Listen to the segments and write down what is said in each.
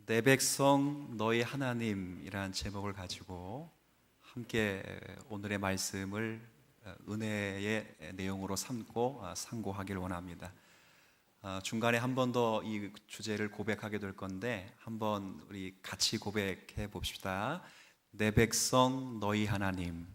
내 백성 너희 하나님이라는 제목을 가지고 함께 오늘의 말씀을 은혜의 내용으로 삼고 상고하길 원합니다. 중간에 한 번 더 이 주제를 고백하게 될 건데 한번 우리 같이 고백해 봅시다. 내 백성 너희 하나님.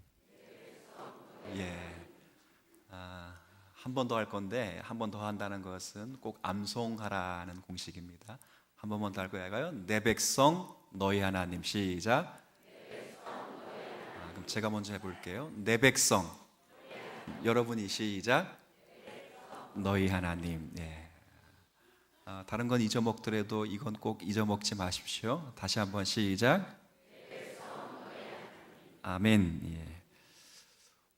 한 번 더 할 건데 한 번 더 한다는 것은 꼭 암송하라는 공식입니다. 한 번만 더 할 거예요. 내 백성 너희 하나님. 시작. 그럼 제가 먼저 해볼게요. 내 백성. 여러분이 시작. 너희 하나님. 다른 건 잊어먹더라도 이건 꼭 잊어먹지 마십시오. 다시 한번 시작. 아멘.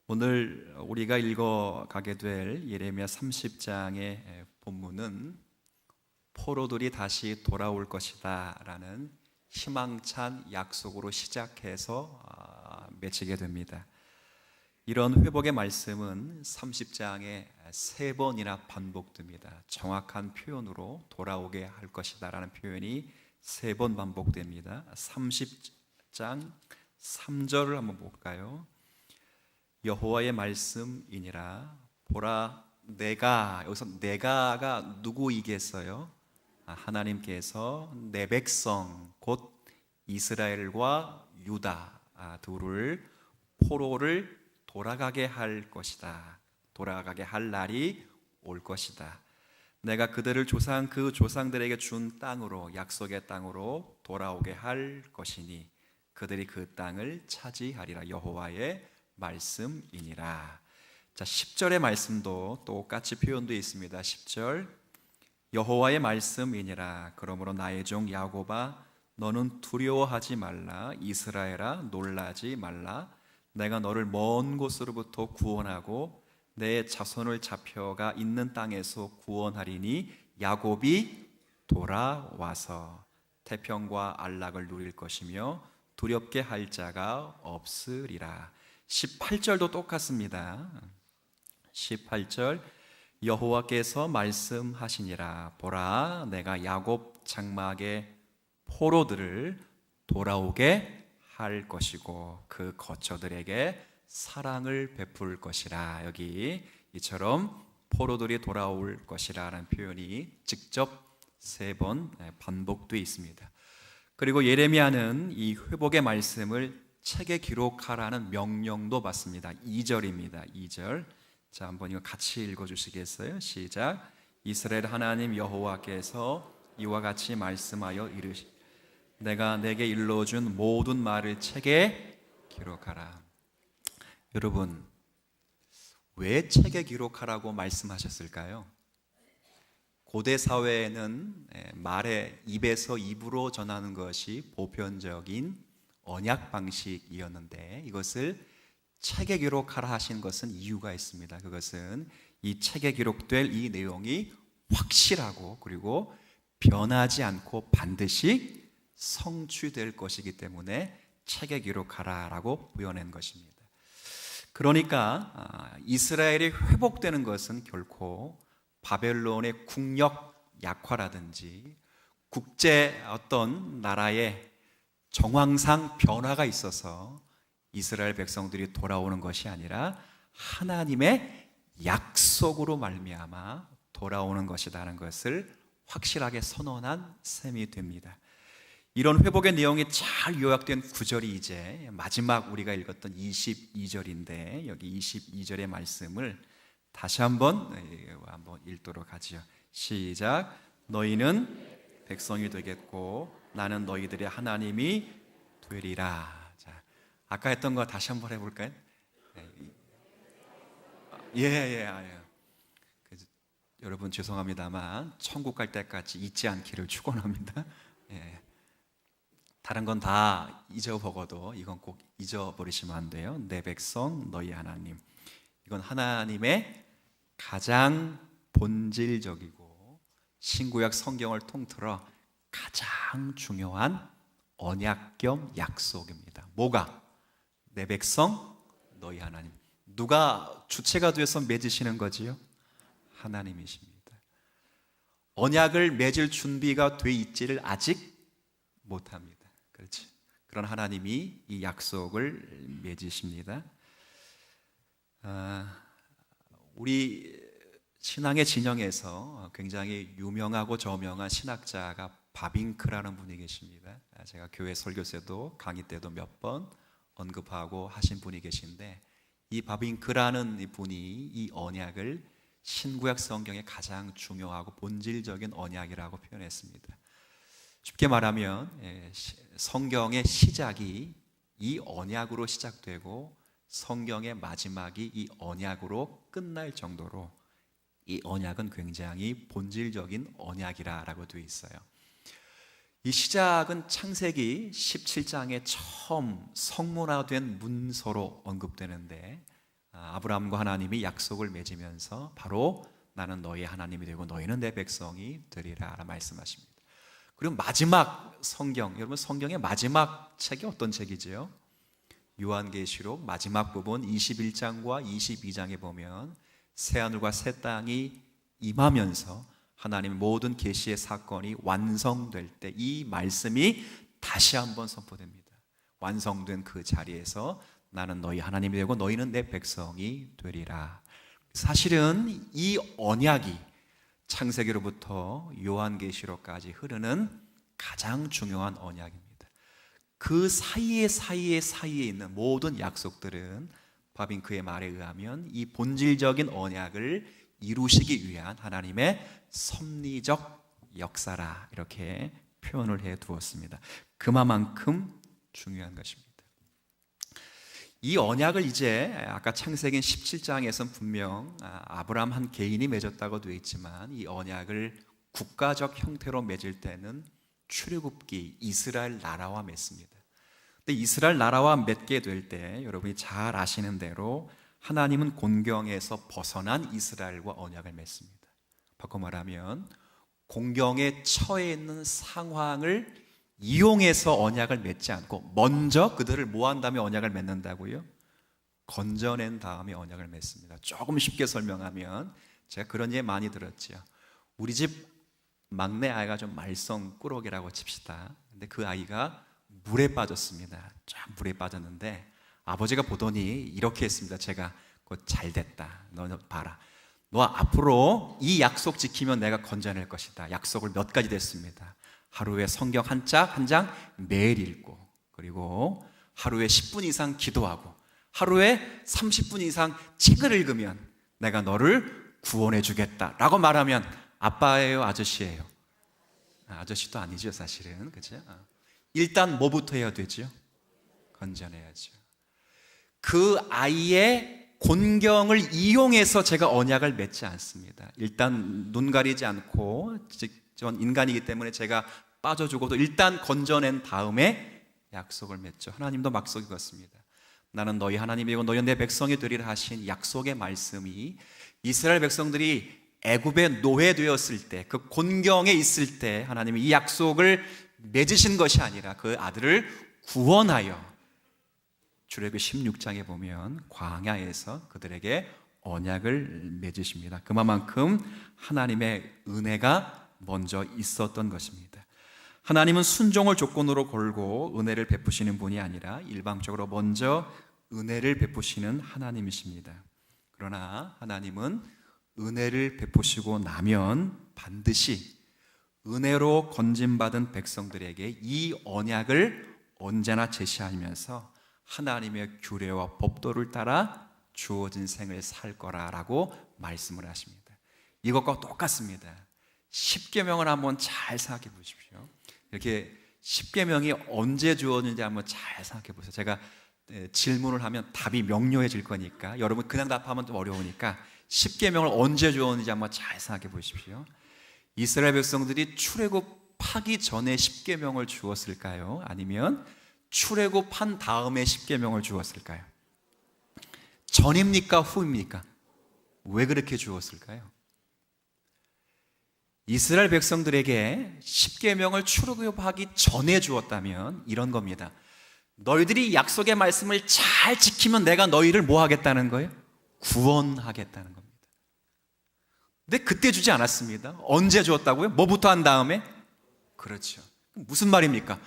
오늘 우리가 읽어가게 될 예레미야 30장의 본문은 포로들이 다시 돌아올 것이다 라는 희망찬 약속으로 시작해서 맺히게 됩니다. 이런 회복의 말씀은 30장에 3번이나 반복됩니다. 정확한 표현으로 돌아오게 할 것이다 라는 표현이 3번 반복됩니다. 30장 3절을 한번 볼까요? 여호와의 말씀이니라. 보라, 내가, 여기서 내가가 누구이겠어요? 하나님께서 내 백성 곧 이스라엘과 유다 둘을 포로를 돌아가게 할 것이다. 돌아가게 할 날이 올 것이다. 내가 그들을 그 조상들에게 준 땅으로, 약속의 땅으로 돌아오게 할 것이니 그들이 그 땅을 차지하리라. 여호와의 말씀이니라. 자, 10절의 말씀도 똑같이 표현되어 있습니다. 10절. 여호와의 말씀이니라. 그러므로 나의 종 야곱아 너는 두려워하지 말라. 이스라엘아 놀라지 말라. 내가 너를 먼 곳으로부터 구원하고 내 자손을 잡혀가 있는 땅에서 구원하리니 야곱이 돌아와서 태평과 안락을 누릴 것이며 두렵게 할 자가 없으리라. 18절도 똑같습니다. 18절. 여호와께서 말씀하시니라. 보라, 내가 야곱 장막의 포로들을 돌아오게 할 것이고 그 거처들에게 사랑을 베풀 것이라. 여기 이처럼 포로들이 돌아올 것이라는 표현이 직접 3번 반복되어 있습니다. 그리고 예레미야는 이 회복의 말씀을 책에 기록하라는 명령도 받습니다. 2절입니다. 2절. 자, 한번 이거 같이 읽어주시겠어요? 시작. 이스라엘 하나님 여호와께서 이와 같이 말씀하여 이르시 내가 내게 일러준 모든 말을 책에 기록하라. 여러분, 왜 책에 기록하라고 말씀하셨을까요? 고대 사회에는 말에 입에서 입으로 전하는 것이 보편적인 언약 방식이었는데 이것을 책에 기록하라 하신 것은 이유가 있습니다. 그것은 이 책에 기록될 이 내용이 확실하고 그리고 변하지 않고 반드시 성취될 것이기 때문에 책에 기록하라라고 부여낸 것입니다. 그러니까 이스라엘이 회복되는 것은 결코 바벨론의 국력 약화라든지 국제 어떤 나라의 정황상 변화가 있어서 이스라엘 백성들이 돌아오는 것이 아니라 하나님의 약속으로 말미암아 돌아오는 것이라는 것을 확실하게 선언한 셈이 됩니다. 이런 회복의 내용이 잘 요약된 구절이 이제 마지막 우리가 읽었던 22절인데 여기 22절의 말씀을 다시 한번 읽도록 하지요. 시작. 너희는 백성이 되겠고 나는 너희들의 하나님이 되리라. 아까 했던 거 다시 한번 해볼까요? 여러분 죄송합니다만 천국 갈 때까지 잊지 않기를 축원합니다. 다른 건 다 잊어버려도 이건 꼭 잊어버리시면 안 돼요. 내 백성 너희 하나님. 이건 하나님의 가장 본질적이고 신구약 성경을 통틀어 가장 중요한 언약 겸 약속입니다. 뭐가? 내 백성 너희 하나님. 누가 주체가 돼서 맺으시는 거지요? 하나님이십니다. 언약을 맺을 준비가 돼 있지를 아직 못합니다. 그렇죠. 그런 하나님이 이 약속을 맺으십니다. 우리 신앙의 진영에서 굉장히 유명하고 저명한 신학자가 바빙크라는 분이 계십니다. 제가 교회 설교에도 강의 때도 몇 번 언급하고 하신 분이 계신데, 이 바빙크라는 분이 이 언약을 신구약 성경의 가장 중요하고 본질적인 언약이라고 표현했습니다. 쉽게 말하면 성경의 시작이 이 언약으로 시작되고 성경의 마지막이 이 언약으로 끝날 정도로 이 언약은 굉장히 본질적인 언약이라고 되어 있어요. 이 시작은 창세기 17장에 처음 성문화된 문서로 언급되는데, 아브라함과 하나님이 약속을 맺으면서 바로 나는 너희 하나님이 되고 너희는 내 백성이 되리라 말씀하십니다. 그리고 마지막 성경, 여러분 성경의 마지막 책이 어떤 책이지요? 요한계시록 마지막 부분 21장과 22장에 보면 새하늘과 새 땅이 임하면서 하나님의 모든 계시의 사건이 완성될 때 이 말씀이 다시 한번 선포됩니다. 완성된 그 자리에서 나는 너희 하나님이 되고 너희는 내 백성이 되리라. 사실은 이 언약이 창세기로부터 요한계시록까지 흐르는 가장 중요한 언약입니다. 그 사이에 있는 모든 약속들은 바빙크의 말에 의하면 이 본질적인 언약을 이루시기 위한 하나님의 섭리적 역사라, 이렇게 표현을 해 두었습니다. 그만큼 중요한 것입니다. 이 언약을 이제 아까 창세기 17장에서는 분명 아브라함 한 개인이 맺었다고 되어 있지만, 이 언약을 국가적 형태로 맺을 때는 출애굽기 이스라엘 나라와 맺습니다. 근데 이스라엘 나라와 맺게 될 때 여러분이 잘 아시는 대로 하나님은 곤경에서 벗어난 이스라엘과 언약을 맺습니다. 바꿔 말하면 공경에 처해 있는 상황을 이용해서 언약을 맺지 않고 먼저 그들을 모한 다음에 언약을 맺는다고요? 건져낸 다음에 언약을 맺습니다. 조금 쉽게 설명하면, 제가 그런 예 많이 들었죠. 우리 집 막내 아이가 좀 말썽꾸러기라고 칩시다. 근데 그 아이가 물에 빠졌습니다. 쫙 물에 빠졌는데 아버지가 보더니 이렇게 했습니다. 제가 곧 잘 됐다. 너 봐라. 너 앞으로 이 약속 지키면 내가 건져낼 것이다. 약속을 몇 가지 됐습니다. 하루에 성경 한 장 매일 읽고, 그리고 하루에 10분 이상 기도하고, 하루에 30분 이상 책을 읽으면 내가 너를 구원해 주겠다 라고 말하면 아빠예요, 아저씨예요? 아저씨도 아니죠, 사실은. 그렇죠? 일단 뭐부터 해야 되죠? 건져내야죠. 그 아이의 곤경을 이용해서 제가 언약을 맺지 않습니다. 일단 눈 가리지 않고, 전 인간이기 때문에 제가 빠져 죽어도 일단 건져낸 다음에 약속을 맺죠. 하나님도 약속이 같습니다. 나는 너희 하나님이고 너희 내 백성이 되리라 하신 약속의 말씀이 이스라엘 백성들이 애굽에 노예되었을 때, 그 곤경에 있을 때 하나님이 이 약속을 맺으신 것이 아니라 그 아들을 구원하여 출애굽기 16장에 보면 광야에서 그들에게 언약을 맺으십니다. 그만큼 하나님의 은혜가 먼저 있었던 것입니다. 하나님은 순종을 조건으로 걸고 은혜를 베푸시는 분이 아니라 일방적으로 먼저 은혜를 베푸시는 하나님이십니다. 그러나 하나님은 은혜를 베푸시고 나면 반드시 은혜로 건짐받은 백성들에게 이 언약을 언제나 제시하면서 하나님의 규례와 법도를 따라 주어진 생을 살 거라고 말씀을 하십니다. 이것과 똑같습니다. 십계명을 한번 잘 생각해 보십시오. 이렇게 십계명이 언제 주어졌는지 한번 잘 생각해 보세요. 제가 질문을 하면 답이 명료해질 거니까, 여러분 그냥 답하면 좀 어려우니까 십계명을 언제 주었는지 한번 잘 생각해 보십시오. 이스라엘 백성들이 출애굽하기 전에 십계명을 주었을까요? 아니면 출애굽한 다음에 십계명을 주었을까요? 전입니까? 후입니까? 왜 그렇게 주었을까요? 이스라엘 백성들에게 십계명을 출애굽하기 전에 주었다면 이런 겁니다. 너희들이 약속의 말씀을 잘 지키면 내가 너희를 뭐 하겠다는 거예요? 구원하겠다는 겁니다. 근데 그때 주지 않았습니다. 언제 주었다고요? 뭐부터 한 다음에? 그렇죠. 무슨 말입니까?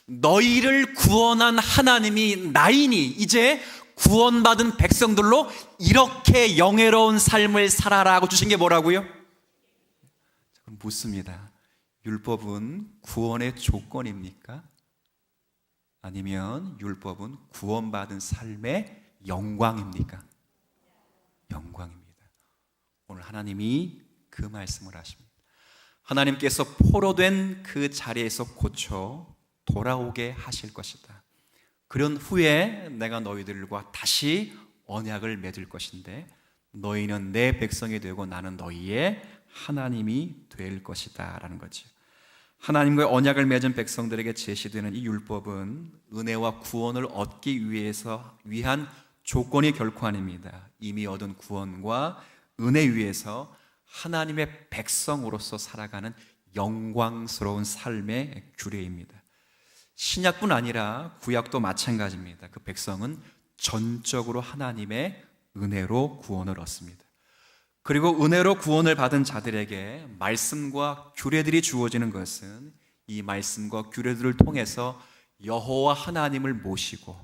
너희를 구원한 하나님이 나이니 이제 구원받은 백성들로 이렇게 영예로운 삶을 살아라고 주신 게 뭐라고요? 그럼 묻습니다. 율법은 구원의 조건입니까? 아니면 율법은 구원받은 삶의 영광입니까? 영광입니다. 오늘 하나님이 그 말씀을 하십니다. 하나님께서 포로된 그 자리에서 고쳐 돌아오게 하실 것이다. 그런 후에 내가 너희들과 다시 언약을 맺을 것인데 너희는 내 백성이 되고 나는 너희의 하나님이 될 것이다 라는 거죠. 하나님과의 언약을 맺은 백성들에게 제시되는 이 율법은 은혜와 구원을 얻기 위한 조건이 결코 아닙니다. 이미 얻은 구원과 은혜 위에서 하나님의 백성으로서 살아가는 영광스러운 삶의 규례입니다. 신약뿐 아니라 구약도 마찬가지입니다. 그 백성은 전적으로 하나님의 은혜로 구원을 얻습니다. 그리고 은혜로 구원을 받은 자들에게 말씀과 규례들이 주어지는 것은 이 말씀과 규례들을 통해서 여호와 하나님을 모시고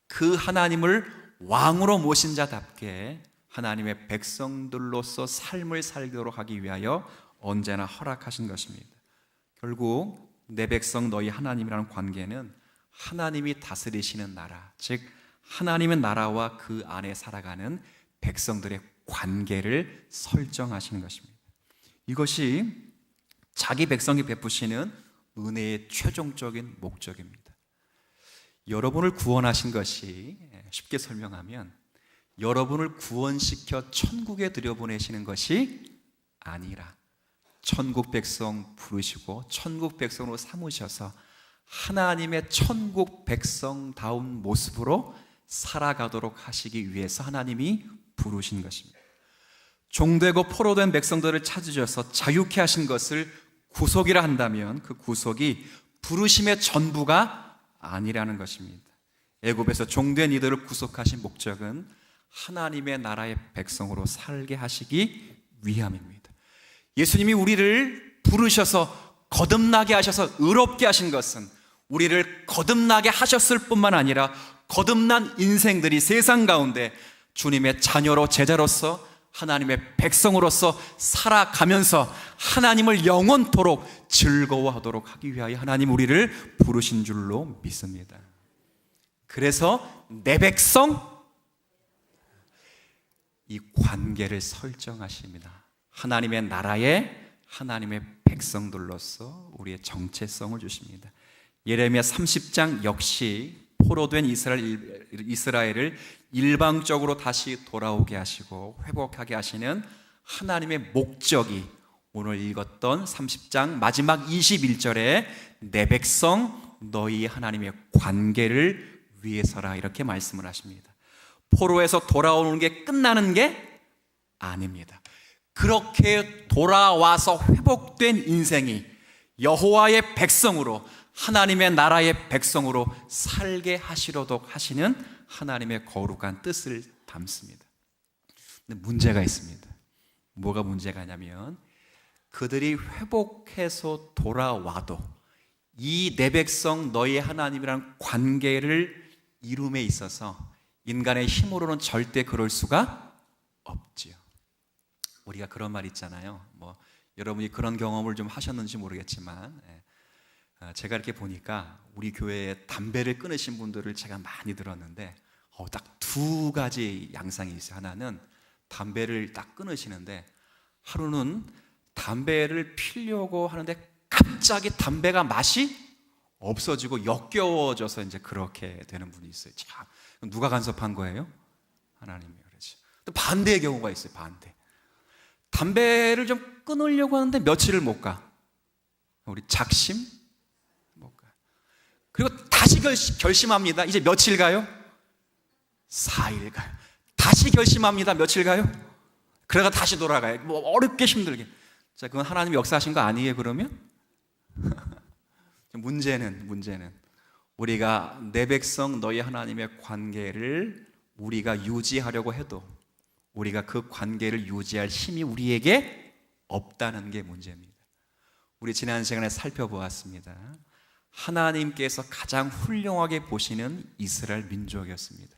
그 하나님을 왕으로 모신 자답게 하나님의 백성들로서 삶을 살도록 하기 위하여 언제나 허락하신 것입니다. 결국 내 백성 너희 하나님이라는 관계는 하나님이 다스리시는 나라, 즉 하나님의 나라와 그 안에 살아가는 백성들의 관계를 설정하시는 것입니다. 이것이 자기 백성이 베푸시는 은혜의 최종적인 목적입니다. 여러분을 구원하신 것이 쉽게 설명하면 여러분을 구원시켜 천국에 들여보내시는 것이 아니라 천국 백성 부르시고 천국 백성으로 삼으셔서 하나님의 천국 백성다운 모습으로 살아가도록 하시기 위해서 하나님이 부르신 것입니다. 종되고 포로된 백성들을 찾으셔서 자유케 하신 것을 구속이라 한다면 그 구속이 부르심의 전부가 아니라는 것입니다. 애굽에서 종된 이들을 구속하신 목적은 하나님의 나라의 백성으로 살게 하시기 위함입니다. 예수님이 우리를 부르셔서 거듭나게 하셔서 의롭게 하신 것은 우리를 거듭나게 하셨을 뿐만 아니라 거듭난 인생들이 세상 가운데 주님의 자녀로 제자로서 하나님의 백성으로서 살아가면서 하나님을 영원토록 즐거워하도록 하기 위하여 하나님 우리를 부르신 줄로 믿습니다. 그래서 내 백성, 이 관계를 설정하십니다. 하나님의 나라에 하나님의 백성들로서 우리의 정체성을 주십니다. 예레미야 30장 역시 포로된 이스라엘을 일방적으로 다시 돌아오게 하시고 회복하게 하시는 하나님의 목적이 오늘 읽었던 30장 마지막 21절에 내 백성 너희 하나님의 관계를 위해서라 이렇게 말씀을 하십니다. 포로에서 돌아오는 게 끝나는 게 아닙니다. 그렇게 돌아와서 회복된 인생이 여호와의 백성으로 하나님의 나라의 백성으로 살게 하시도록 하시는 하나님의 거룩한 뜻을 담습니다. 근데 문제가 있습니다. 뭐가 문제가냐면 그들이 회복해서 돌아와도 이 내 백성 너희 하나님이라는 관계를 이룸에 있어서 인간의 힘으로는 절대 그럴 수가 없지요. 우리가 그런 말 있잖아요. 여러분이 그런 경험을 좀 하셨는지 모르겠지만 제가 이렇게 보니까 우리 교회에 담배를 끊으신 분들을 제가 많이 들었는데 딱 두 가지 양상이 있어요. 하나는 담배를 딱 끊으시는데 하루는 담배를 피려고 하는데 갑자기 담배가 맛이 없어지고 역겨워져서 이제 그렇게 되는 분이 있어요. 참, 누가 간섭한 거예요? 하나님이 그러죠. 또 반대의 경우가 있어요. 반대. 담배를 좀 끊으려고 하는데 며칠을 못 가. 우리 작심? 못 가. 그리고 다시 결심합니다. 이제 며칠 가요? 4일 가요. 다시 결심합니다. 며칠 가요? 그러다가 다시 돌아가요. 어렵게 힘들게. 자, 그건 하나님이 역사하신 거 아니에요, 그러면? 문제는 우리가 내 백성 너희 하나님의 관계를 우리가 유지하려고 해도 우리가 그 관계를 유지할 힘이 우리에게 없다는 게 문제입니다. 우리 지난 시간에 살펴보았습니다. 하나님께서 가장 훌륭하게 보시는 이스라엘 민족이었습니다.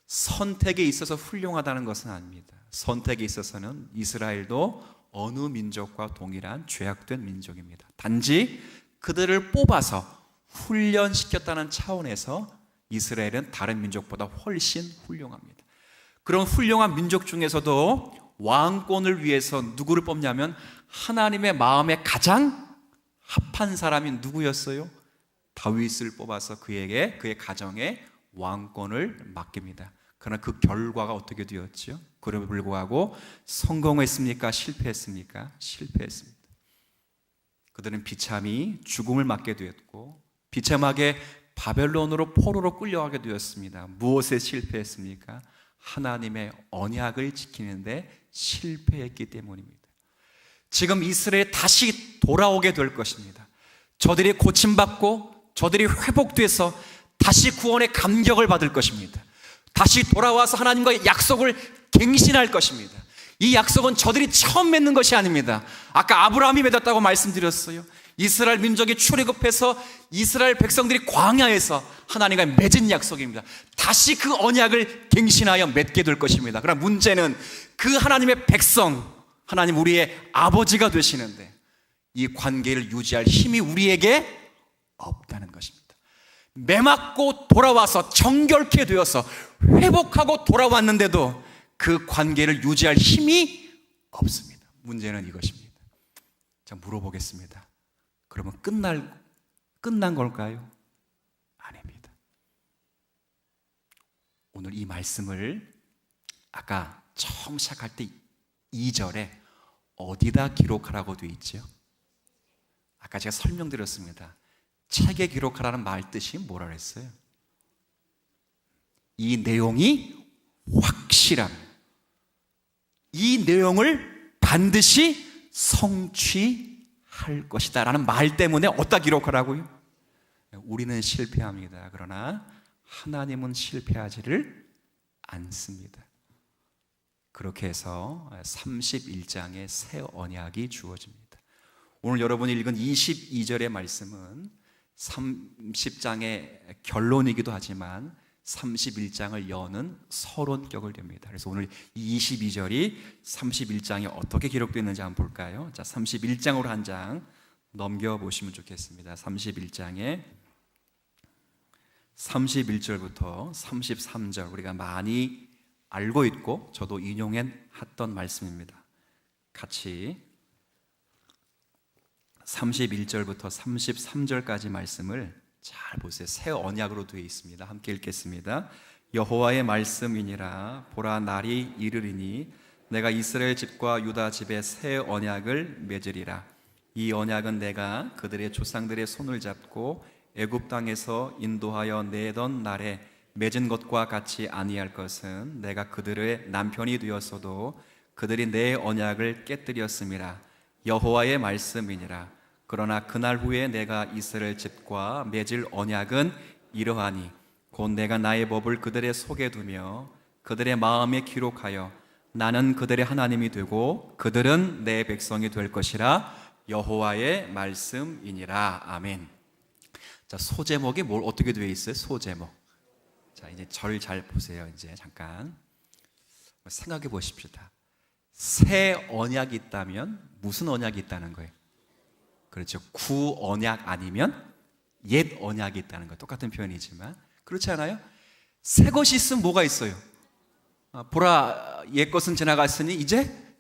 선택에 있어서 훌륭하다는 것은 아닙니다. 선택에 있어서는 이스라엘도 어느 민족과 동일한 죄악된 민족입니다. 단지 그들을 뽑아서 훈련시켰다는 차원에서 이스라엘은 다른 민족보다 훨씬 훌륭합니다. 그런 훌륭한 민족 중에서도 왕권을 위해서 누구를 뽑냐면 하나님의 마음에 가장 합한 사람이 누구였어요? 다윗을 뽑아서 그에게, 그의 가정에 왕권을 맡깁니다. 그러나 그 결과가 어떻게 되었죠? 그럼에도 불구하고 성공했습니까? 실패했습니까? 실패했습니다. 그들은 비참히 죽음을 맞게 되었고 비참하게 바벨론으로 포로로 끌려가게 되었습니다. 무엇에 실패했습니까? 하나님의 언약을 지키는데 실패했기 때문입니다. 지금 이스라엘이 다시 돌아오게 될 것입니다. 저들이 고침받고 저들이 회복돼서 다시 구원의 감격을 받을 것입니다. 다시 돌아와서 하나님과의 약속을 갱신할 것입니다. 이 약속은 저들이 처음 맺는 것이 아닙니다. 아까 아브라함이 맺었다고 말씀드렸어요. 이스라엘 민족이 출애굽해서 이스라엘 백성들이 광야에서 하나님과 맺은 약속입니다. 다시 그 언약을 갱신하여 맺게 될 것입니다. 그러나 문제는 그 하나님의 백성, 하나님 우리의 아버지가 되시는데 이 관계를 유지할 힘이 우리에게 없다는 것입니다. 매맞고 돌아와서 정결케 되어서 회복하고 돌아왔는데도 그 관계를 유지할 힘이 없습니다. 문제는 이것입니다. 자, 물어보겠습니다. 그러면 끝난 걸까요? 아닙니다. 오늘 이 말씀을 아까 처음 시작할 때 2절에 어디다 기록하라고 되어 있죠? 아까 제가 설명드렸습니다. 책에 기록하라는 말 뜻이 뭐라 그랬어요? 이 내용이 확실함, 이 내용을 반드시 성취할 것이다 라는 말 때문에 어디다 기록하라고요? 우리는 실패합니다. 그러나 하나님은 실패하지를 않습니다. 그렇게 해서 31장의 새 언약이 주어집니다. 오늘 여러분이 읽은 22절의 말씀은 30장의 결론이기도 하지만 31장을 여는 서론격을 됩니다. 그래서 오늘 22절이 31장에 어떻게 기록되어 있는지 한번 볼까요? 자, 31장으로 한 장 넘겨보시면 좋겠습니다. 31장에 31절부터 33절 우리가 많이 알고 있고 저도 인용했던 말씀입니다. 같이 31절부터 33절까지 말씀을 잘 보세요. 새 언약으로 되어 있습니다. 함께 읽겠습니다. 여호와의 말씀이니라. 보라, 날이 이르리니 내가 이스라엘 집과 유다 집에 새 언약을 맺으리라. 이 언약은 내가 그들의 조상들의 손을 잡고 애굽 땅에서 인도하여 내던 날에 맺은 것과 같이 아니할 것은 내가 그들의 남편이 되었어도 그들이 내 언약을 깨뜨렸음이라. 여호와의 말씀이니라. 그러나 그날 후에 내가 이스라엘 집과 맺을 언약은 이러하니 곧 내가 나의 법을 그들의 속에 두며 그들의 마음에 기록하여 나는 그들의 하나님이 되고 그들은 내 백성이 될 것이라. 여호와의 말씀이니라. 아멘. 자, 소제목이 뭘 어떻게 되어 있어요? 소제목. 자, 이제 절 잘 보세요. 이제 잠깐 생각해 보십시다. 새 언약이 있다면 무슨 언약이 있다는 거예요? 그렇죠. 구 언약 아니면 옛 언약이 있다는 거 똑같은 표현이지만 그렇지 않아요? 새 것이 있으면 뭐가 있어요? 보라, 옛 것은 지나갔으니 이제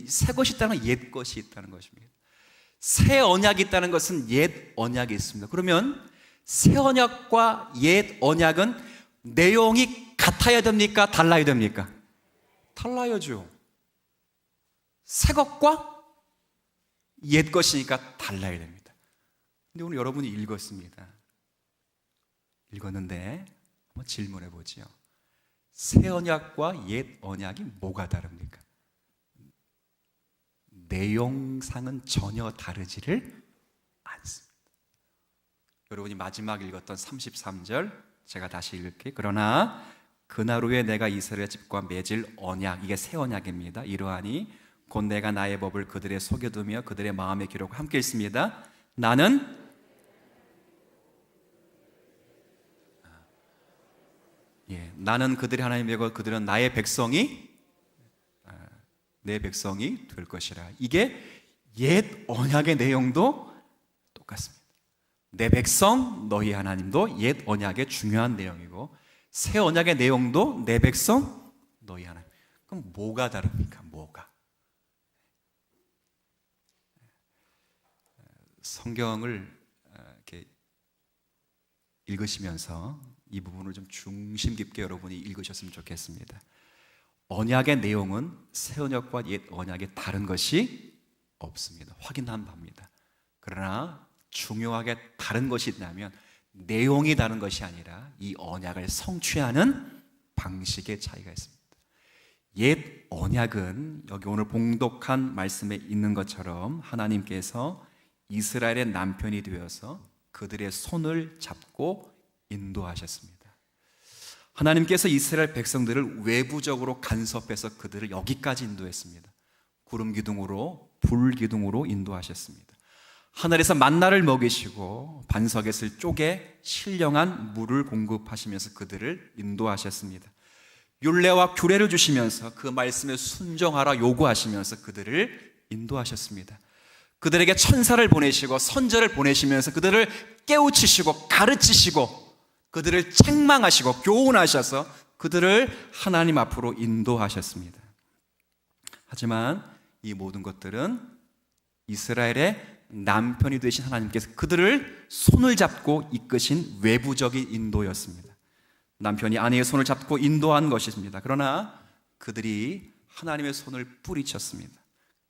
새 것이 있다는 건 옛 것이 있다는 것입니다. 새 언약이 있다는 것은 옛 언약이 있습니다. 그러면 새 언약과 옛 언약은 내용이 같아야 됩니까? 달라야 됩니까? 달라야죠. 새 것과 옛 것이니까 달라야 됩니다. 근데 오늘 여러분이 읽었습니다. 읽었는데 한번 질문해 보죠. 새 언약과 옛 언약이 뭐가 다릅니까? 내용상은 전혀 다르지를 않습니다. 여러분이 마지막 읽었던 33절 제가 다시 읽을게요. 그러나 그날 후에 내가 이스라엘 집과 맺을 언약, 이게 새 언약입니다. 이러하니 곧 내가 나의 법을 그들의 속에 두며 그들의 마음에 기록하고 함께 읽습니다. 나는 나는 그들의 하나님이고 그들은 나의 백성이 내 백성이 될 것이라. 이게 옛 언약의 내용도 똑같습니다. 내 백성 너희 하나님도 옛 언약의 중요한 내용이고 새 언약의 내용도 내 백성 너희 하나님. 그럼 뭐가 다릅니까? 뭐가? 성경을 이렇게 읽으시면서 이 부분을 좀 중심 깊게 여러분이 읽으셨으면 좋겠습니다. 언약의 내용은 새 언약과 옛 언약이 다른 것이 없습니다. 확인한 바입니다. 그러나 중요하게 다른 것이 있다면 내용이 다른 것이 아니라 이 언약을 성취하는 방식의 차이가 있습니다. 옛 언약은 여기 오늘 봉독한 말씀에 있는 것처럼 하나님께서 이스라엘의 남편이 되어서 그들의 손을 잡고 인도하셨습니다. 하나님께서 이스라엘 백성들을 외부적으로 간섭해서 그들을 여기까지 인도했습니다. 구름 기둥으로 불 기둥으로 인도하셨습니다. 하늘에서 만나를 먹이시고 반석에서 쪼개 신령한 물을 공급하시면서 그들을 인도하셨습니다. 율례와 규례를 주시면서 그 말씀에 순종하라 요구하시면서 그들을 인도하셨습니다. 그들에게 천사를 보내시고 선지자를 보내시면서 그들을 깨우치시고 가르치시고 그들을 책망하시고 교훈하셔서 그들을 하나님 앞으로 인도하셨습니다. 하지만 이 모든 것들은 이스라엘의 남편이 되신 하나님께서 그들을 손을 잡고 이끄신 외부적인 인도였습니다. 남편이 아내의 손을 잡고 인도한 것입니다. 그러나 그들이 하나님의 손을 뿌리쳤습니다.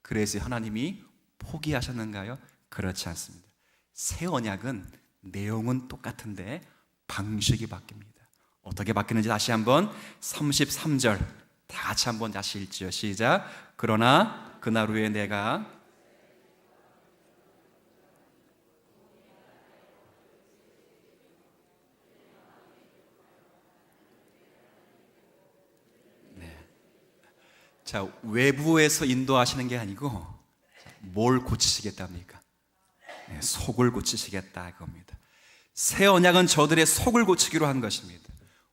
그래서 하나님이 포기하셨는가요? 그렇지 않습니다. 새 언약은 내용은 똑같은데 방식이 바뀝니다. 어떻게 바뀌는지 다시 한번 33절 다 같이 한번 다시 읽지요. 시작. 그러나 그날 후에 내가 자, 외부에서 인도하시는 게 아니고 뭘 고치시겠답니까? 네, 속을 고치시겠다 이겁니다. 새 언약은 저들의 속을 고치기로 한 것입니다.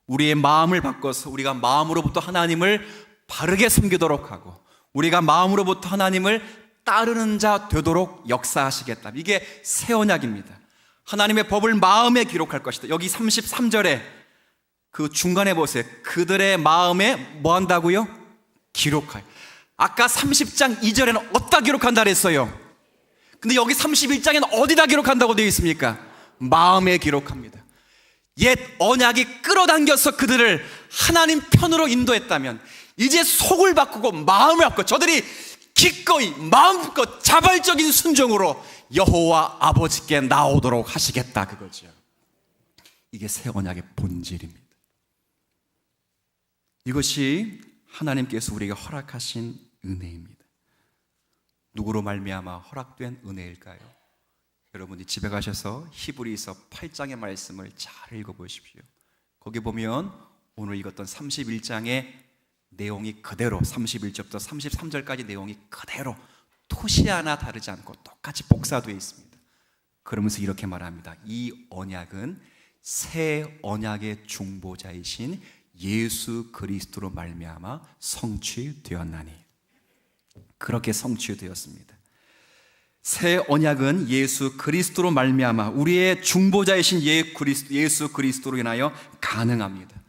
우리의 마음을 바꿔서 우리가 마음으로부터 하나님을 바르게 섬기도록 하고 우리가 마음으로부터 하나님을 따르는 자 되도록 역사하시겠다. 이게 새 언약입니다. 하나님의 법을 마음에 기록할 것이다. 여기 33절에 그 중간에 보세요. 그들의 마음에 뭐 한다고요? 기록하여. 아까 30장 2절에는 어디다 기록한다 그랬어요? 근데 여기 31장에는 어디다 기록한다고 되어 있습니까? 마음에 기록합니다. 옛 언약이 끌어당겨서 그들을 하나님 편으로 인도했다면 이제 속을 바꾸고 마음을 바꾸고 저들이 기꺼이 마음껏 자발적인 순종으로 여호와 아버지께 나오도록 하시겠다 그거죠. 이게 새 언약의 본질입니다. 이것이 하나님께서 우리에게 허락하신 은혜입니다. 누구로 말미암아 허락된 은혜일까요? 여러분이 집에 가셔서 히브리서 8장의 말씀을 잘 읽어보십시오. 거기 보면 오늘 읽었던 31장의 내용이 그대로 31절부터 33절까지 내용이 그대로 토시 하나 다르지 않고 똑같이 복사되어 있습니다. 그러면서 이렇게 말합니다. 이 언약은 새 언약의 중보자이신 예수 그리스도로 말미암아 성취되었나니. 그렇게 성취되었습니다. 새 언약은 예수 그리스도로 말미암아 우리의 중보자이신 예수 그리스도로 인하여 가능합니다.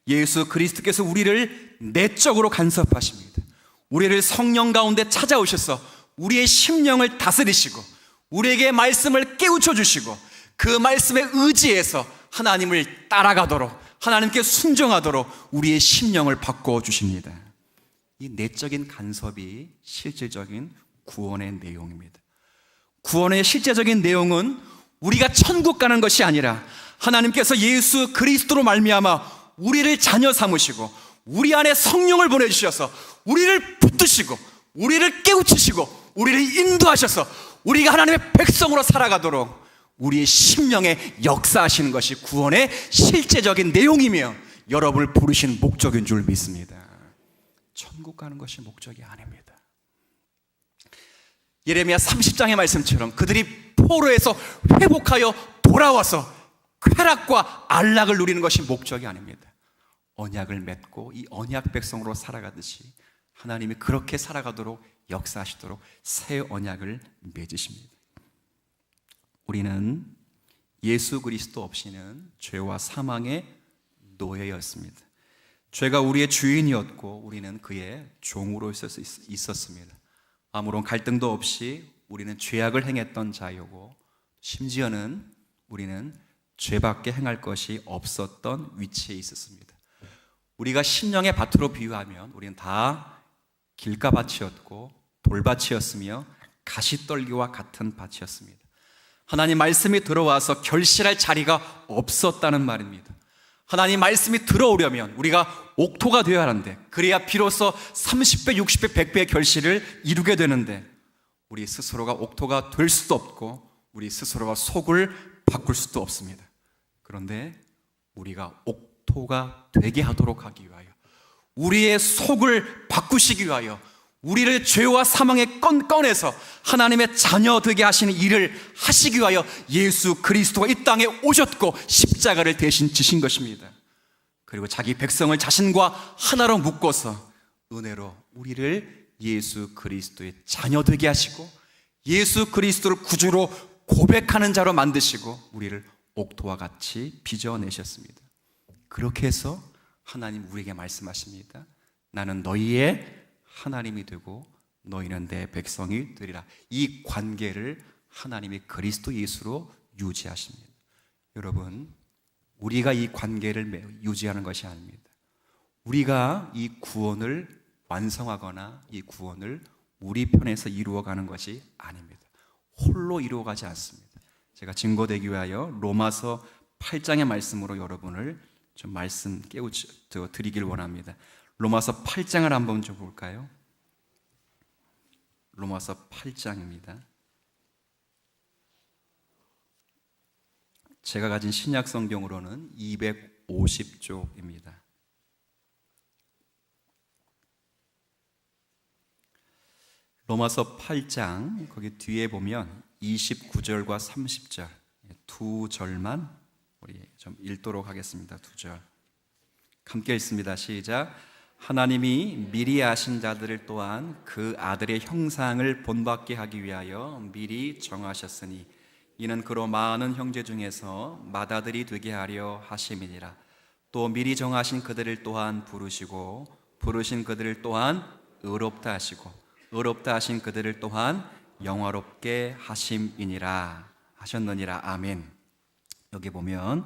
예수 그리스도께서 우리를 내적으로 간섭하십니다. 우리를 성령 가운데 찾아오셔서 우리의 심령을 다스리시고 우리에게 말씀을 깨우쳐 주시고 그 말씀에 의지해서 하나님을 따라가도록 하나님께 순종하도록 우리의 심령을 바꿔주십니다. 이 내적인 간섭이 실질적인 구원의 내용입니다. 구원의 실제적인 내용은 우리가 천국 가는 것이 아니라 하나님께서 예수 그리스도로 말미암아 우리를 자녀 삼으시고 우리 안에 성령을 보내주셔서 우리를 붙드시고 우리를 깨우치시고 우리를 인도하셔서 우리가 하나님의 백성으로 살아가도록 우리의 심령에 역사하시는 것이 구원의 실제적인 내용이며 여러분을 부르신 목적인 줄 믿습니다. 천국 가는 것이 목적이 아닙니다. 예레미야 30장의 말씀처럼 그들이 포로에서 회복하여 돌아와서 쾌락과 안락을 누리는 것이 목적이 아닙니다. 언약을 맺고 이 언약 백성으로 살아가듯이 하나님이 그렇게 살아가도록 역사하시도록 새 언약을 맺으십니다. 우리는 예수 그리스도 없이는 죄와 사망의 노예였습니다. 죄가 우리의 주인이었고 우리는 그의 종으로 있었습니다. 아무런 갈등도 없이 우리는 죄악을 행했던 자유고, 심지어는 우리는 죄밖에 행할 것이 없었던 위치에 있었습니다. 우리가 심령의 밭으로 비유하면 우리는 다 길가밭이었고 돌밭이었으며 가시떨기와 같은 밭이었습니다. 하나님 말씀이 들어와서 결실할 자리가 없었다는 말입니다. 하나님 말씀이 들어오려면 우리가 옥토가 되어야 하는데, 그래야 비로소 30배, 60배, 100배의 결실을 이루게 되는데, 우리 스스로가 옥토가 될 수도 없고 우리 스스로가 속을 바꿀 수도 없습니다. 그런데 우리가 옥토가 되게 하도록 하기 위하여, 우리의 속을 바꾸시기 위하여, 우리를 죄와 사망에 꺼내서 하나님의 자녀 되게 하시는 일을 하시기 위하여 예수 그리스도가 이 땅에 오셨고 십자가를 대신 지신 것입니다. 그리고 자기 백성을 자신과 하나로 묶어서 은혜로 우리를 예수 그리스도의 자녀 되게 하시고 예수 그리스도를 구주로 고백하는 자로 만드시고 우리를 옥토와 같이 빚어내셨습니다. 그렇게 해서 하나님 우리에게 말씀하십니다. 나는 너희의 하나님이 되고 너희는 내 백성이 되리라. 이 관계를 하나님이 그리스도 예수로 유지하십니다. 여러분, 우리가 이 관계를 유지하는 것이 아닙니다. 우리가 이 구원을 완성하거나 이 구원을 우리 편에서 이루어가는 것이 아닙니다. 홀로 이루어가지 않습니다. 제가 증거되기 위하여 로마서 8장의 말씀으로 여러분을 좀 말씀 깨우쳐 드리길 원합니다. 로마서 8장을 한번 좀 볼까요? 로마서 8장입니다. 제가 가진 신약 성경으로는 250쪽입니다. 로마서 8장 거기 뒤에 보면 29절과 30절 두 절만 우리 좀 읽도록 하겠습니다. 두 절 함께 읽습니다. 시작. 하나님이 미리 아신 자들을 또한 그 아들의 형상을 본받게 하기 위하여 미리 정하셨으니 이는 그로 많은 형제 중에서 맏아들이 되게 하려 하심이니라. 또 미리 정하신 그들을 또한 부르시고 부르신 그들을 또한 의롭다 하시고 의롭다 하신 그들을 또한 영화롭게 하심이니라 하셨느니라. 아멘. 여기 보면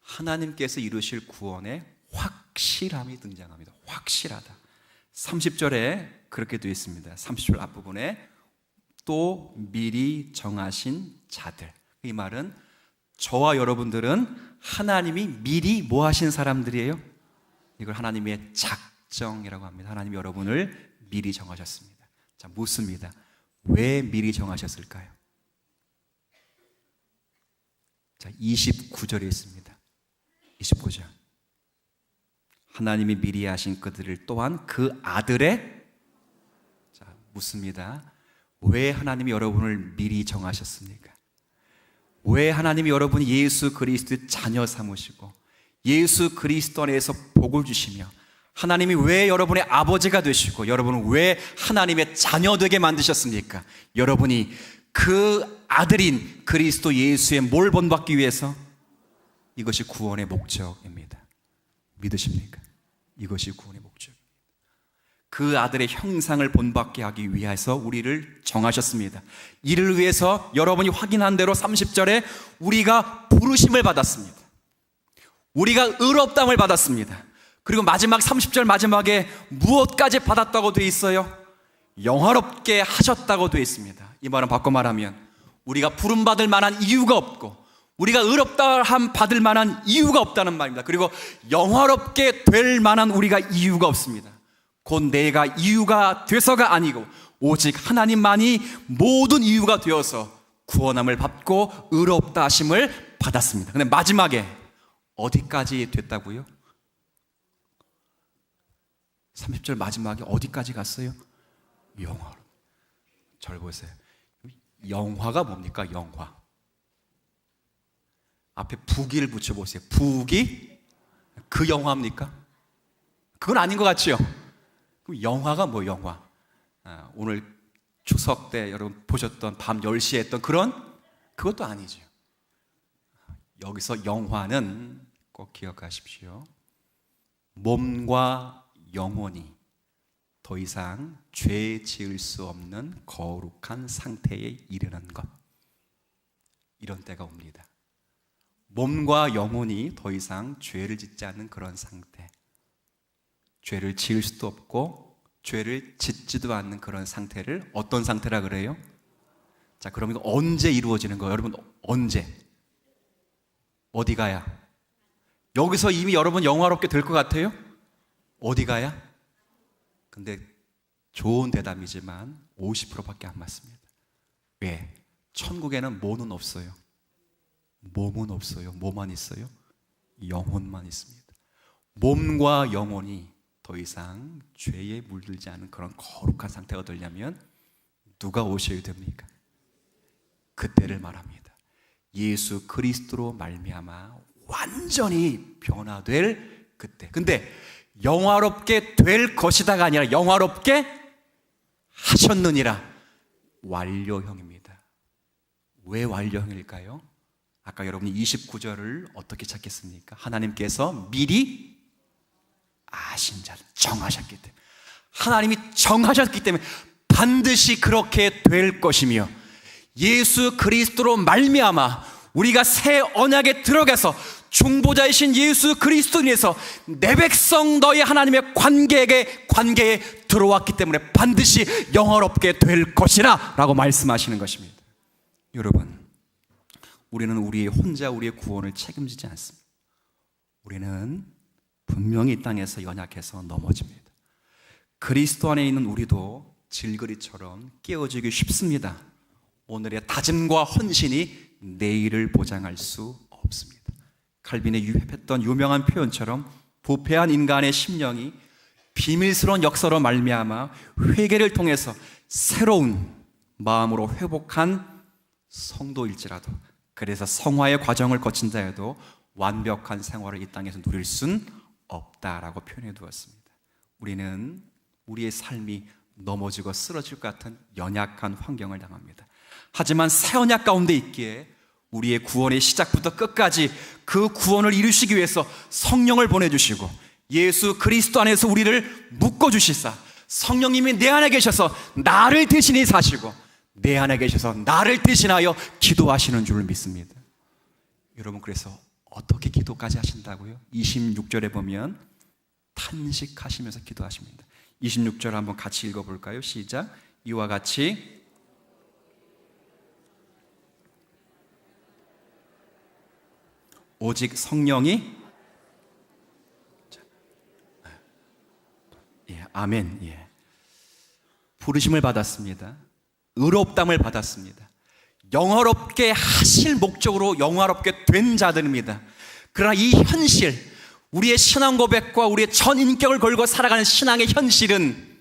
하나님께서 이루실 구원의 확실함이 등장합니다. 확실하다. 30절에 그렇게 되어 있습니다. 30절 앞부분에 또 미리 정하신 자들. 이 말은 저와 여러분들은 하나님이 미리 뭐 하신 사람들이에요? 이걸 하나님의 작정이라고 합니다. 하나님이 여러분을 미리 정하셨습니다. 자, 묻습니다. 왜 미리 정하셨을까요? 자, 29절에 있습니다. 29절. 하나님이 미리 하신 그들을 또한 그 아들의, 자, 묻습니다. 왜 하나님이 여러분을 미리 정하셨습니까? 왜 하나님이 여러분이 예수 그리스도의 자녀 삼으시고 예수 그리스도 안에서 복을 주시며 하나님이 왜 여러분의 아버지가 되시고 여러분을 왜 하나님의 자녀 되게 만드셨습니까? 여러분이 그 아들인 그리스도 예수의 뭘 본받기 위해서? 이것이 구원의 목적입니다. 믿으십니까? 이것이 구원의 목적입니다. 그 아들의 형상을 본받게 하기 위해서 우리를 정하셨습니다. 이를 위해서 여러분이 확인한 대로 30절에 우리가 부르심을 받았습니다. 우리가 의롭다함을 받았습니다. 그리고 마지막 30절 마지막에 무엇까지 받았다고 되어 있어요? 영화롭게 하셨다고 되어 있습니다. 이 말은 바꿔 말하면 우리가 부름받을 만한 이유가 없고 우리가 의롭다함 받을 만한 이유가 없다는 말입니다. 그리고 영화롭게 될 만한 우리가 이유가 없습니다. 곧 내가 이유가 돼서가 아니고 오직 하나님만이 모든 이유가 되어서 구원함을 받고 의롭다 하심을 받았습니다. 근데 마지막에 어디까지 됐다고요? 30절 마지막에 어디까지 갔어요? 영화로. 절 보세요. 영화가 뭡니까? 영화. 앞에 부기를 붙여보세요. 부기? 그 영화입니까? 그건 아닌 것 같죠? 그럼 영화가 뭐 영화? 오늘 추석 때 여러분 보셨던 밤 10시에 했던 그것도 아니죠. 여기서 영화는 꼭 기억하십시오. 몸과 영혼이 더 이상 죄 지을 수 없는 거룩한 상태에 이르는 것, 이런 때가 옵니다. 몸과 영혼이 더 이상 죄를 짓지 않는 그런 상태, 죄를 지을 수도 없고 죄를 짓지도 않는 그런 상태를 어떤 상태라 그래요? 자, 그럼 이거 언제 이루어지는 거예요? 여러분, 언제? 어디 가야? 여기서 이미 여러분 영화롭게 될 것 같아요? 어디 가야? 근데 좋은 대답이지만 50%밖에 안 맞습니다. 왜? 천국에는 뭐는 없어요? 몸은 없어요. 뭐만 있어요? 영혼만 있습니다. 몸과 영혼이 더 이상 죄에 물들지 않은 그런 거룩한 상태가 되려면 누가 오셔야 됩니까? 그때를 말합니다. 예수 그리스도로 말미암아 완전히 변화될 그때. 근데 영화롭게 될 것이다가 아니라 영화롭게 하셨느니라. 완료형입니다. 왜 완료형일까요? 아까 여러분이 29절을 어떻게 찾겠습니까? 하나님께서 미리 아신 자를 정하셨기 때문에, 하나님이 정하셨기 때문에 반드시 그렇게 될 것이며, 예수 그리스도로 말미암아 우리가 새 언약에 들어가서 중보자이신 예수 그리스도인에서 내 백성 너희 하나님의 관계에 들어왔기 때문에 반드시 영화롭게 될 것이라 라고 말씀하시는 것입니다. 여러분, 우리는 혼자 우리의 구원을 책임지지 않습니다. 우리는 분명히 이 땅에서 연약해서 넘어집니다. 그리스도 안에 있는 우리도 질그리처럼 깨어지기 쉽습니다. 오늘의 다짐과 헌신이 내일을 보장할 수 없습니다. 칼빈이 했던 유명한 표현처럼 부패한 인간의 심령이 비밀스러운 역사로 말미암아 회개를 통해서 새로운 마음으로 회복한 성도일지라도, 그래서 성화의 과정을 거친다 해도 완벽한 생활을 이 땅에서 누릴 순 없다라고 표현해 두었습니다. 우리는 우리의 삶이 넘어지고 쓰러질 것 같은 연약한 환경을 당합니다. 하지만 새 언약 가운데 있기에 우리의 구원의 시작부터 끝까지 그 구원을 이루시기 위해서 성령을 보내주시고 예수 그리스도 안에서 우리를 묶어주시사 성령님이 내 안에 계셔서 나를 대신히 사시고 내 안에 계셔서 나를 대신하여 기도하시는 줄 믿습니다. 여러분, 그래서 어떻게 기도까지 하신다고요? 26절에 보면 탄식하시면서 기도하십니다. 26절 한번 같이 읽어볼까요? 시작. 이와 같이 오직 성령이 아멘. 부르심을 받았습니다. 의롭담을 받았습니다. 영화롭게 하실 목적으로 영화롭게 된 자들입니다. 그러나 이 현실, 우리의 신앙 고백과 우리의 전 인격을 걸고 살아가는 신앙의 현실은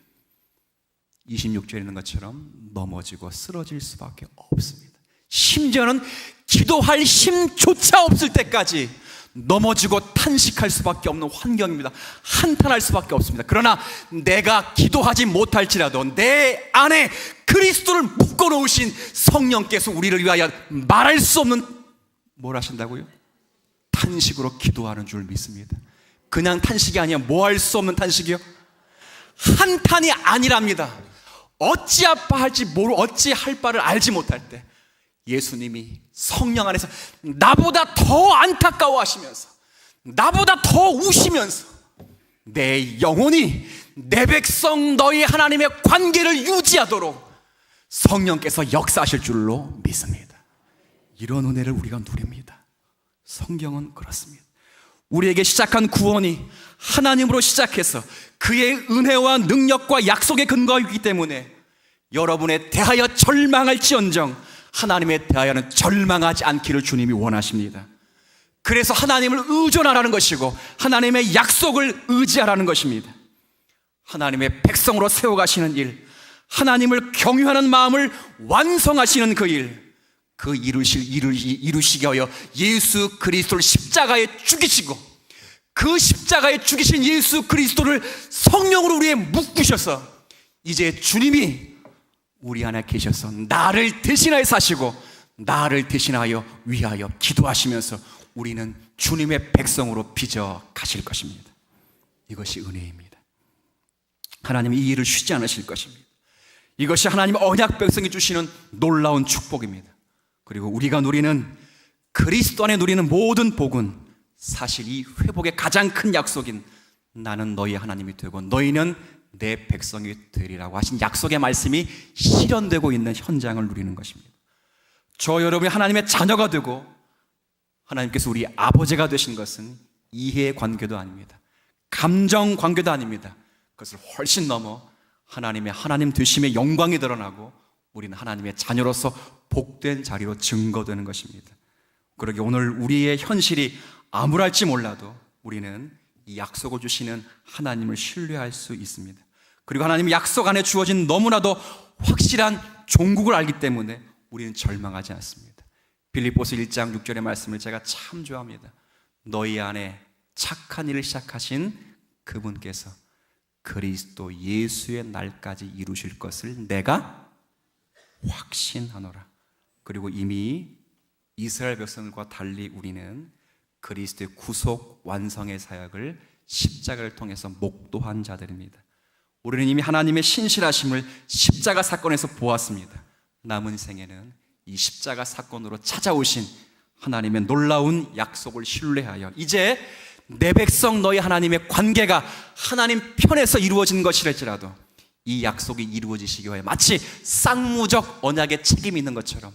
26절에 있는 것처럼 넘어지고 쓰러질 수밖에 없습니다. 심지어는 기도할 힘조차 없을 때까지 넘어지고 탄식할 수밖에 없는 환경입니다. 한탄할 수밖에 없습니다. 그러나 내가 기도하지 못할지라도 내 안에 그리스도를 묶어놓으신 성령께서 우리를 위하여 말할 수 없는 뭘 하신다고요? 탄식으로 기도하는 줄 믿습니다. 그냥 탄식이 아니야. 뭐 할 수 없는 탄식이요? 한탄이 아니랍니다. 어찌 아파할지 어찌할 바를 알지 못할 때 예수님이 성령 안에서 나보다 더 안타까워하시면서 나보다 더 우시면서 내 영혼이 내 백성 너희 하나님의 관계를 유지하도록 성령께서 역사하실 줄로 믿습니다. 이런 은혜를 우리가 누립니다. 성경은 그렇습니다. 우리에게 시작한 구원이 하나님으로 시작해서 그의 은혜와 능력과 약속에 근거하기 때문에 여러분에 대하여 절망할지언정 하나님에 대하여는 절망하지 않기를 주님이 원하십니다. 그래서 하나님을 의존하라는 것이고 하나님의 약속을 의지하라는 것입니다. 하나님의 백성으로 세워가시는 일, 하나님을 경유하는 마음을 완성하시는 그 일, 이루시기 위하여 예수 그리스도를 십자가에 죽이시고 그 십자가에 죽이신 예수 그리스도를 성령으로 우리에 묶으셔서 이제 주님이 우리 안에 계셔서 나를 대신하여 사시고 나를 대신하여 위하여 기도하시면서 우리는 주님의 백성으로 빚어 가실 것입니다. 이것이 은혜입니다. 하나님이 이 일을 쉬지 않으실 것입니다. 이것이 하나님 언약 백성이 주시는 놀라운 축복입니다. 그리고 우리가 누리는 그리스도 안에 누리는 모든 복은 사실 이 회복의 가장 큰 약속인 나는 너희 하나님이 되고 너희는 내 백성이 되리라고 하신 약속의 말씀이 실현되고 있는 현장을 누리는 것입니다. 저 여러분이 하나님의 자녀가 되고 하나님께서 우리 아버지가 되신 것은 이해의 관계도 아닙니다. 감정 관계도 아닙니다. 그것을 훨씬 넘어 하나님의 하나님 되심의 영광이 드러나고 우리는 하나님의 자녀로서 복된 자리로 증거되는 것입니다. 그러기 오늘 우리의 현실이 암울할지 몰라도 우리는 이 약속을 주시는 하나님을 신뢰할 수 있습니다. 그리고 하나님의 약속 안에 주어진 너무나도 확실한 종국을 알기 때문에 우리는 절망하지 않습니다. 빌립보서 1장 6절의 말씀을 제가 참 좋아합니다. 너희 안에 착한 일을 시작하신 그분께서 그리스도 예수의 날까지 이루실 것을 내가 확신하노라. 그리고 이미 이스라엘 백성과 달리 우리는 그리스도의 구속 완성의 사역을 십자가를 통해서 목도한 자들입니다. 우리는 이미 하나님의 신실하심을 십자가 사건에서 보았습니다. 남은 생에는 이 십자가 사건으로 찾아오신 하나님의 놀라운 약속을 신뢰하여 이제 내 백성 너희 하나님의 관계가 하나님 편에서 이루어진 것이랄지라도 이 약속이 이루어지시기 위해 마치 쌍무적 언약의 책임이 있는 것처럼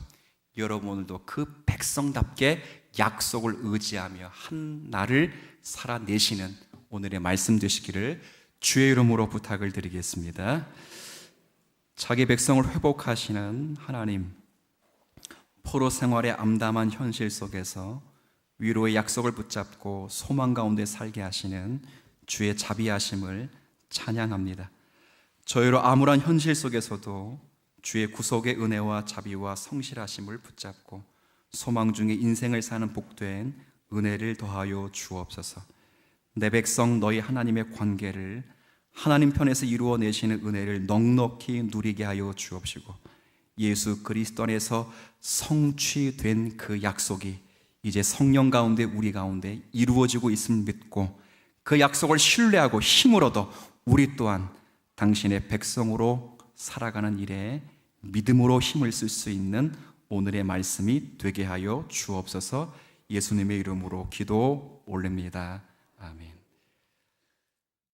여러분 오늘도 그 백성답게 약속을 의지하며 한 날을 살아내시는 오늘의 말씀 되시기를 주의 이름으로 부탁을 드리겠습니다. 자기 백성을 회복하시는 하나님, 포로 생활의 암담한 현실 속에서 위로의 약속을 붙잡고 소망 가운데 살게 하시는 주의 자비하심을 찬양합니다. 저희로 암울한 현실 속에서도 주의 구속의 은혜와 자비와 성실하심을 붙잡고 소망 중에 인생을 사는 복된 은혜를 더하여 주옵소서. 내 백성 너희 하나님의 관계를 하나님 편에서 이루어내시는 은혜를 넉넉히 누리게 하여 주옵시고 예수 그리스도 안에서 성취된 그 약속이 이제 성령 가운데 우리 가운데 이루어지고 있음을 믿고 그 약속을 신뢰하고 힘을 얻어 우리 또한 당신의 백성으로 살아가는 일에 믿음으로 힘을 쓸 수 있는 오늘의 말씀이 되게 하여 주옵소서. 예수님의 이름으로 기도 올립니다. 아멘.